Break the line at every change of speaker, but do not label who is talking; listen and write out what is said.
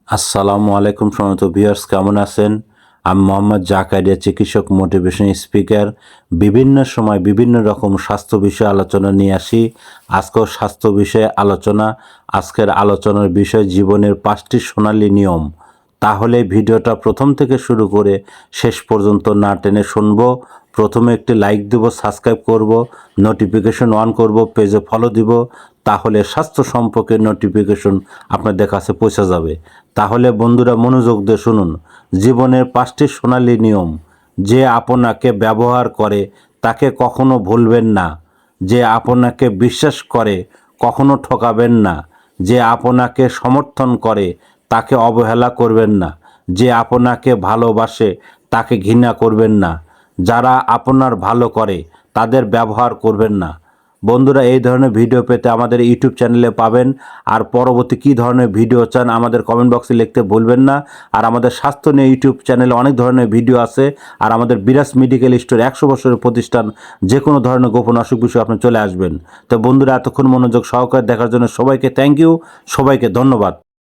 আসসালামু আলাইকুম সম্মানিত ভিউয়ার্স, কেমন আছেন? আমি মোহাম্মদ জাকারিয়া, চিকিৎসক, মোটিভেশন স্পিকার। বিভিন্ন সময় বিভিন্ন রকম স্বাস্থ্য বিষয়ে আলোচনা নিয়ে আসি। আজকেও স্বাস্থ্য বিষয়ে আলোচনা। আজকের আলোচনার বিষয় জীবনের 5টি সোনালী নিয়ম। তাহলে ভিডিওটা প্রথম থেকে শুরু করে শেষ পর্যন্ত না টেনে শুনবো। প্রথমে একটি লাইক দেব, সাবস্ক্রাইব করব, নোটিফিকেশন অন করব, পেজে ফলো দিব। তাহলে স্বাস্থ্য সম্পর্কে নোটিফিকেশন আপনাদের কাছে পৌঁছে যাবে। তাহলে বন্ধুরা মনোযোগ দিয়ে শুনুন। জীবনের 5টি সোনালী নিয়ম। যে আপনাকে ব্যবহার করে তাকে কখনো ভুলবেন না। যে আপনাকে বিশ্বাস করে কখনো ঠকাবেন না। যে আপনাকে সমর্থন করে তাকে অবহেলা করবেন না। যে আপনাকে ভালোবাসে তাকে ঘৃণা করবেন না। যারা আপনার ভালো করে তাদের ব্যবহার করবেন না। বন্ধুরা, এই ধরনের ভিডিও পেতে আমাদের ইউটিউব চ্যানেলে পাবেন। আর পরবর্তী কী ধরনের ভিডিও চান আমাদের কমেন্ট বক্সে লিখতে ভুলবেন না। আর আমাদের স্বাস্থ্য নিয়ে ইউটিউব চ্যানেলে অনেক ধরনের ভিডিও আছে। আর আমাদের বিরাজ মেডিকেল স্টোর 100 বছরের প্রতিষ্ঠান। যে কোনো ধরনের গোপন অসুখ বিষয়ে আপনি চলে আসবেন। তো বন্ধুরা, এতক্ষণ মনোযোগ সহকারে দেখার জন্য সবাইকে থ্যাংক ইউ, সবাইকে ধন্যবাদ।